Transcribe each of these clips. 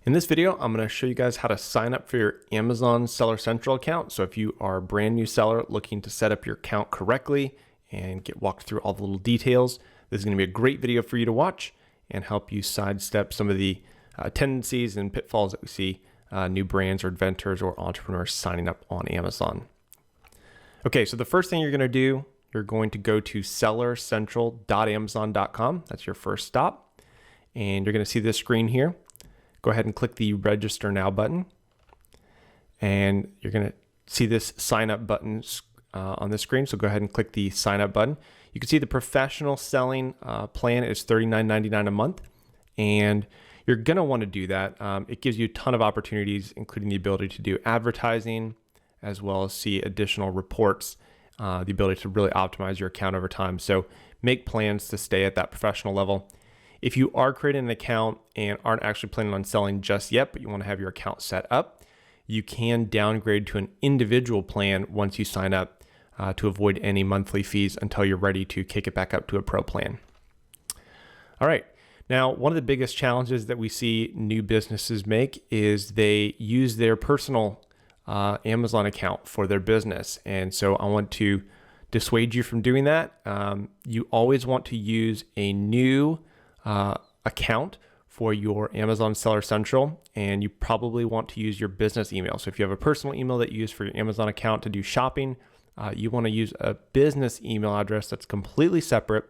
In this video, I'm going to show you guys how to sign up for your Amazon Seller Central account. So if you are a brand new seller looking to set up your account correctly and get walked through all the little details, this is going to be a great video for you to watch and help you sidestep some of the tendencies and pitfalls that we see new brands or inventors or entrepreneurs signing up on Amazon. Okay, so the first thing you're going to do, you're going to go to sellercentral.amazon.com. That's your first stop. And you're going to see this screen here. Go ahead and click the register now button. And you're going to see this sign up button on this screen. So go ahead and click the sign up button. You can see the professional selling plan is $39.99 a month. And you're going to want to do that. It gives you a ton of opportunities, including the ability to do advertising, as well as see additional reports, the ability to really optimize your account over time. So make plans to stay at that professional level. If you are creating an account and aren't actually planning on selling just yet, but you want to have your account set up, you can downgrade to an individual plan once you sign up to avoid any monthly fees until you're ready to kick it back up to a pro plan. All right. Now, one of the biggest challenges that we see new businesses make is they use their personal Amazon account for their business. And so I want to dissuade you from doing that. You always want to use a new account for your Amazon Seller Central, and you probably want to use your business email. So if you have a personal email that you use for your Amazon account to do shopping, you want to use a business email address that's completely separate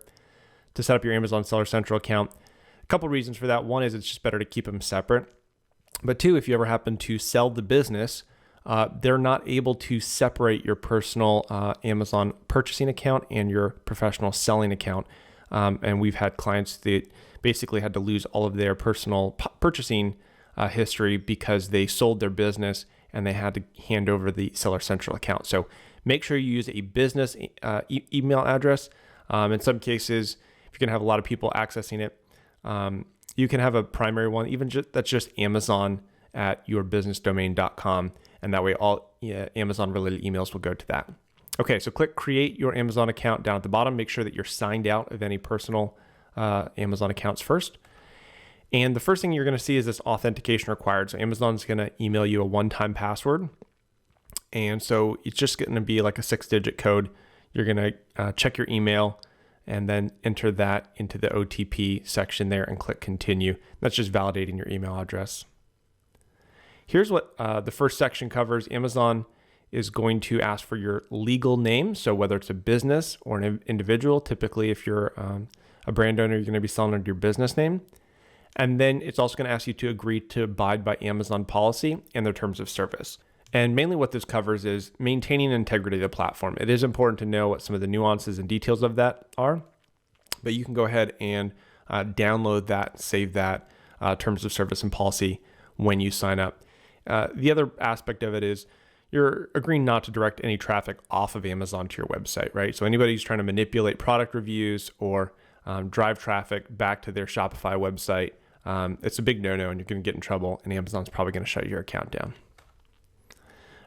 to set up your Amazon Seller Central account. A couple reasons for that. One is it's just better to keep them separate. But two, if you ever happen to sell the business, they're not able to separate your personal Amazon purchasing account and your professional selling account. And we've had clients that basically had to lose all of their personal purchasing history because they sold their business and they had to hand over the Seller Central account. So make sure you use a business email address. In some cases, if you're going to have a lot of people accessing it, you can have a primary one, even that's just Amazon at yourbusinessdomain.com. And that way all Amazon related emails will go to that. Okay, so click create your Amazon account down at the bottom. Make sure that you're signed out of any personal Amazon accounts first. And the first thing you're going to see is this authentication required. So Amazon's going to email you a one-time password. And so it's just going to be like a 6-digit code. You're going to check your email and then enter that into the OTP section there and click continue. That's just validating your email address. Here's what the first section covers. Amazon is going to ask for your legal name. So whether it's a business or an individual, typically if you're a brand owner, you're going to be selling under your business name. And then it's also going to ask you to agree to abide by Amazon policy and their terms of service. And mainly what this covers is maintaining integrity of the platform. It is important to know what some of the nuances and details of that are, but you can go ahead and download that, save that terms of service and policy when you sign up. The other aspect of it is you're agreeing not to direct any traffic off of Amazon to your website, right? So anybody who's trying to manipulate product reviews or drive traffic back to their Shopify website, it's a big no-no and you're going to get in trouble, and Amazon's probably going to shut your account down.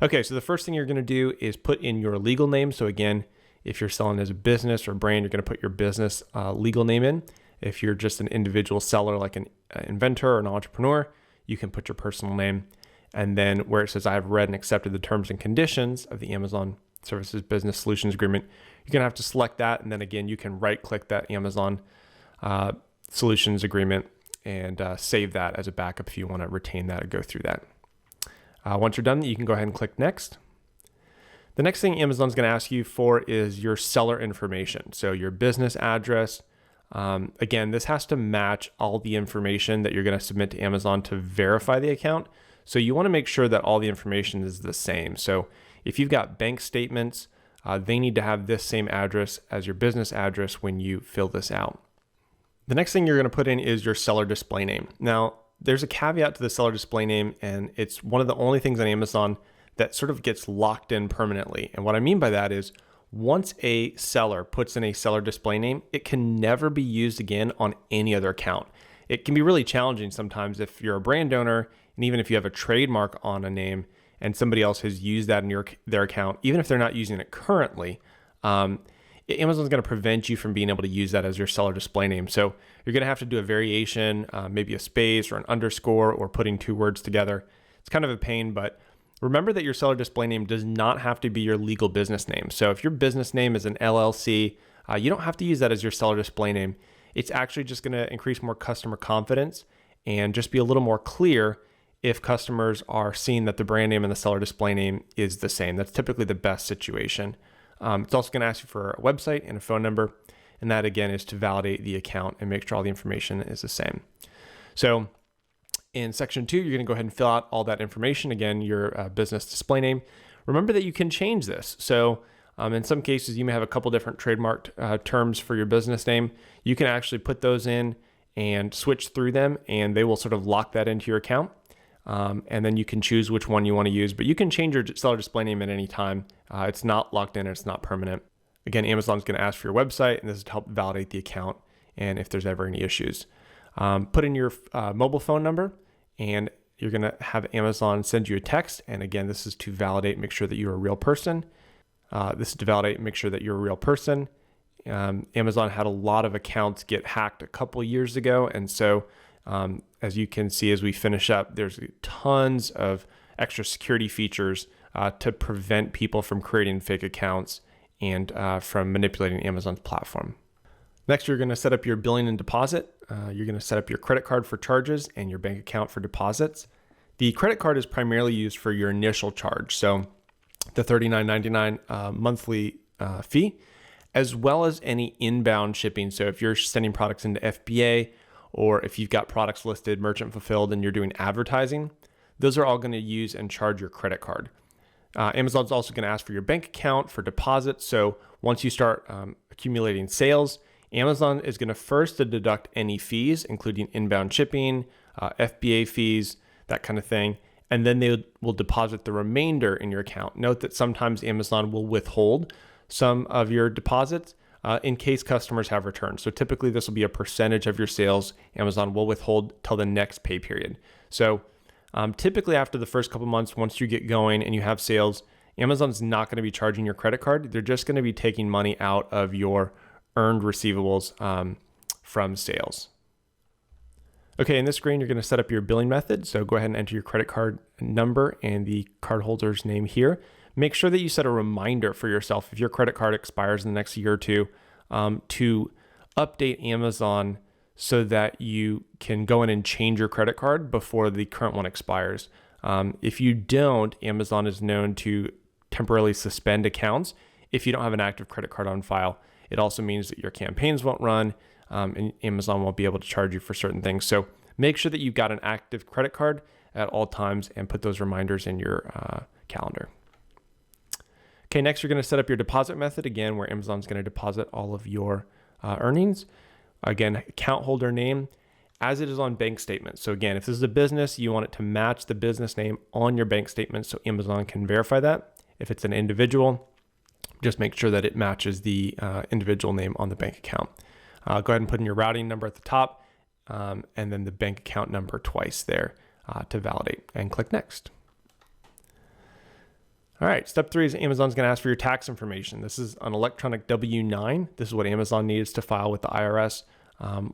Okay, so the first thing you're going to do is put in your legal name. So again, if you're selling as a business or brand, you're going to put your business legal name in. If you're just an individual seller, like an inventor or an entrepreneur, you can put your personal name. And then where it says, I have read and accepted the terms and conditions of the Amazon Services Business Solutions Agreement, you're going to have to select that. And then again, you can right click that Amazon Solutions Agreement and save that as a backup if you want to retain that or go through that. Once you're done, you can go ahead and click next. The next thing Amazon's going to ask you for is your seller information. So your business address. Again, this has to match all the information that you're going to submit to Amazon to verify the account. So you want to make sure that all the information is the same. So if you've got bank statements, they need to have this same address as your business address when you fill this out. The next thing you're going to put in is your seller display name. Now, there's a caveat to the seller display name, and it's one of the only things on Amazon that sort of gets locked in permanently. And what I mean by that is once a seller puts in a seller display name, it can never be used again on any other account. It can be really challenging sometimes if you're a brand owner, and even if you have a trademark on a name and somebody else has used that in their account, even if they're not using it currently, Amazon's going to prevent you from being able to use that as your seller display name. So you're going to have to do a variation, maybe a space or an underscore or putting two words together. It's kind of a pain, but remember that your seller display name does not have to be your legal business name. So if your business name is an LLC, you don't have to use that as your seller display name. It's actually just going to increase more customer confidence and just be a little more clear if customers are seeing that the brand name and the seller display name is the same. That's typically the best situation. It's also going to ask you for a website and a phone number. And that again is to validate the account and make sure all the information is the same. So in section 2, you're going to go ahead and fill out all that information. Again, your business display name. Remember that you can change this. So in some cases, you may have a couple different trademarked terms for your business name. You can actually put those in and switch through them, and they will sort of lock that into your account. And then you can choose which one you want to use, but you can change your seller display name at any time. It's not locked in, it's not permanent. Again, Amazon's going to ask for your website, and this is to help validate the account and if there's ever any issues. Put in your mobile phone number, and you're going to have Amazon send you a text. And again, this is to validate, make sure that you're a real person. This is to validate, make sure that you're a real person. Amazon had a lot of accounts get hacked a couple years ago, and so as you can see, as we finish up, there's tons of extra security features to prevent people from creating fake accounts and from manipulating Amazon's platform. Next, you're going to set up your billing and deposit. You're going to set up your credit card for charges and your bank account for deposits. The credit card is primarily used for your initial charge, so the $39.99 monthly fee, as well as any inbound shipping. So if you're sending products into FBA, or if you've got products listed, merchant fulfilled, and you're doing advertising, those are all going to use and charge your credit card. Amazon's also going to ask for your bank account for deposits. So once you start accumulating sales, Amazon is going to first deduct any fees, including inbound shipping, FBA fees, that kind of thing. And then they will deposit the remainder in your account. Note that sometimes Amazon will withhold some of your deposits in case customers have returned. So typically this will be a percentage of your sales Amazon will withhold till the next pay period. So typically after the first couple months, once you get going and you have sales, Amazon's not going to be charging your credit card. They're just going to be taking money out of your earned receivables from sales. Okay, in this screen, you're going to set up your billing method. So go ahead and enter your credit card number and the cardholder's name here. Make sure that you set a reminder for yourself if your credit card expires in the next year or two to update Amazon so that you can go in and change your credit card before the current one expires. If you don't, Amazon is known to temporarily suspend accounts if you don't have an active credit card on file. It also means that your campaigns won't run and Amazon won't be able to charge you for certain things. So make sure that you've got an active credit card at all times and put those reminders in your calendar. Okay, next you're going to set up your deposit method, again, where Amazon's going to deposit all of your earnings. Again, account holder name as it is on bank statements. So again, if this is a business, you want it to match the business name on your bank statement so Amazon can verify that. If it's an individual, just make sure that it matches the individual name on the bank account. Go ahead and put in your routing number at the top and then the bank account number twice there to validate, and click next. All right, step 3 is Amazon's going to ask for your tax information. This is an electronic W-9. This is what Amazon needs to file with the IRS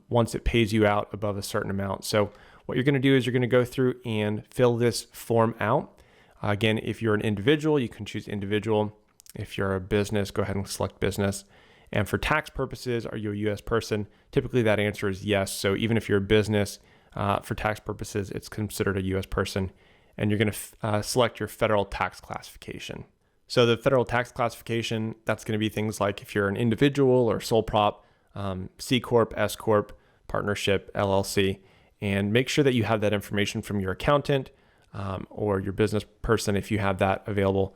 once it pays you out above a certain amount. So what you're going to do is you're going to go through and fill this form out. Again, if you're an individual, you can choose individual. If you're a business, go ahead and select business. And for tax purposes, are you a U.S. person? Typically that answer is yes. So even if you're a business, for tax purposes, it's considered a U.S. person. And you're going to select your federal tax classification. So the federal tax classification, that's going to be things like if you're an individual or sole prop, C Corp, S Corp, partnership, LLC, and make sure that you have that information from your accountant or your business person if you have that available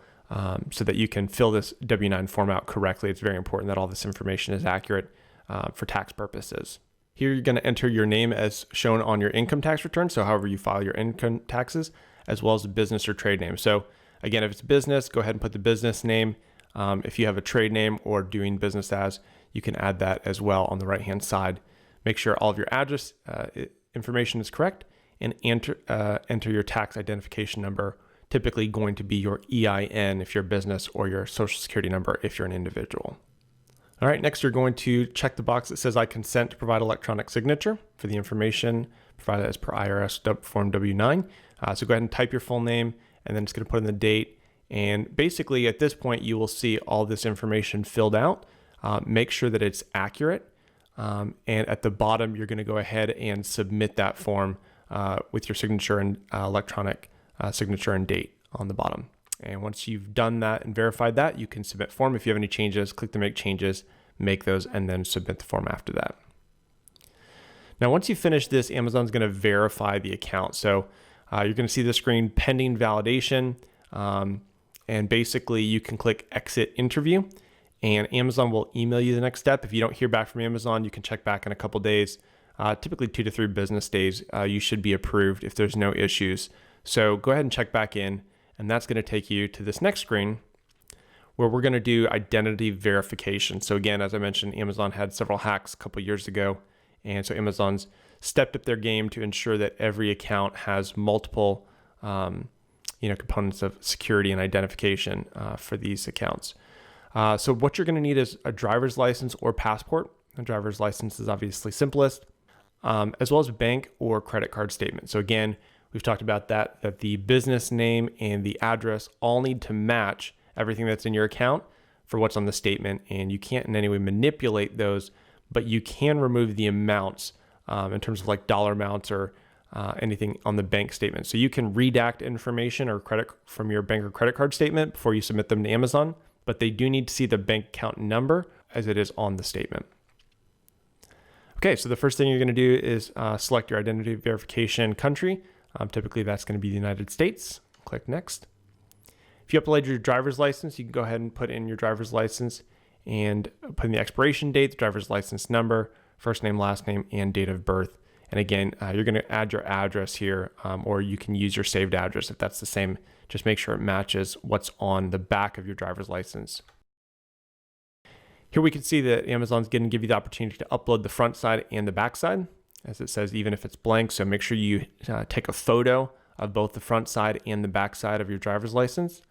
so that you can fill this W-9 form out correctly. It's very important that all this information is accurate for tax purposes. Here you're going to enter your name as shown on your income tax return, so however you file your income taxes, as well as a business or trade name. So again, if it's business, go ahead and put the business name. If you have a trade name or doing business as, you can add that as well on the right-hand side. Make sure all of your address information is correct and enter your tax identification number, typically going to be your EIN if you're a business or your social security number if you're an individual. All right, next you're going to check the box that says I consent to provide electronic signature for the information provided as per IRS Form W-9. So go ahead and type your full name, and then it's going to put in the date. And basically at this point, you will see all this information filled out. Make sure that it's accurate. And at the bottom, you're going to go ahead and submit that form with your signature and electronic signature and date on the bottom. And once you've done that and verified that, you can submit form. If you have any changes, click the make changes, make those, and then submit the form after that. Now, once you finish this, Amazon's going to verify the account. So you're going to see the screen pending validation. And basically you can click exit interview, and Amazon will email you the next step. If you don't hear back from Amazon, you can check back in a couple days, typically 2 to 3 business days. You should be approved if there's no issues. So go ahead and check back in. And that's going to take you to this next screen where we're going to do identity verification. So again, as I mentioned, Amazon had several hacks a couple years ago. And so Amazon's stepped up their game to ensure that every account has multiple components of security and identification for these accounts. So what you're going to need is a driver's license or passport. A driver's license is obviously simplest, as well as a bank or credit card statement. So again, we've talked about that the business name and the address all need to match everything that's in your account for what's on the statement. And you can't in any way manipulate those, but you can remove the amounts in terms of like dollar amounts or anything on the bank statement. So you can redact information or credit from your bank or credit card statement before you submit them to Amazon, but they do need to see the bank account number as it is on the statement. Okay, so the first thing you're going to do is select your identity verification country. Typically that's going to be the United States. Click next. If you upload your driver's license, you can go ahead and put in your driver's license and put in the expiration date, the driver's license number, first name, last name, and date of birth. And again, you're going to add your address here, or you can use your saved address if that's the same. Just make sure it matches what's on the back of your driver's license. Here we can see that Amazon's going to give you the opportunity to upload the front side and the back side, as it says, even if it's blank. So make sure you take a photo of both the front side and the back side of your driver's license.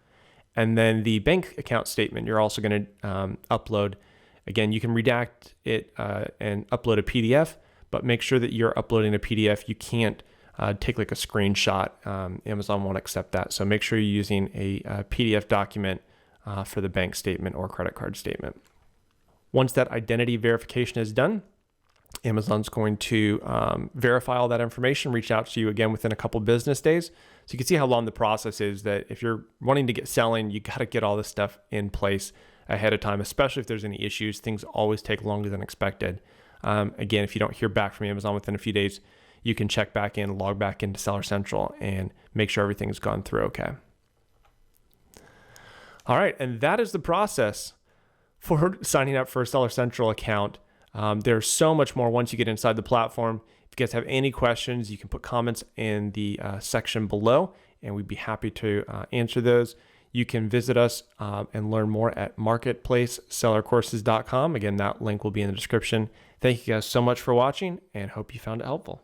And then the bank account statement, you're also going to upload. Again, you can redact it and upload a PDF, but make sure that you're uploading a PDF. You can't take like a screenshot. Amazon won't accept that. So make sure you're using a PDF document for the bank statement or credit card statement. Once that identity verification is done, Amazon's going to verify all that information, reach out to you again within a couple business days. So you can see how long the process is, that if you're wanting to get selling, you got to get all this stuff in place ahead of time, especially if there's any issues. Things always take longer than expected. Again, if you don't hear back from Amazon within a few days, you can check back in, log back into Seller Central, and make sure everything's gone through okay. All right, and that is the process for signing up for a Seller Central account. There's so much more once you get inside the platform. If you guys have any questions, you can put comments in the section below, and we'd be happy to answer those. You can visit us and learn more at marketplacesellercourses.com. Again, that link will be in the description. Thank you guys so much for watching, and hope you found it helpful.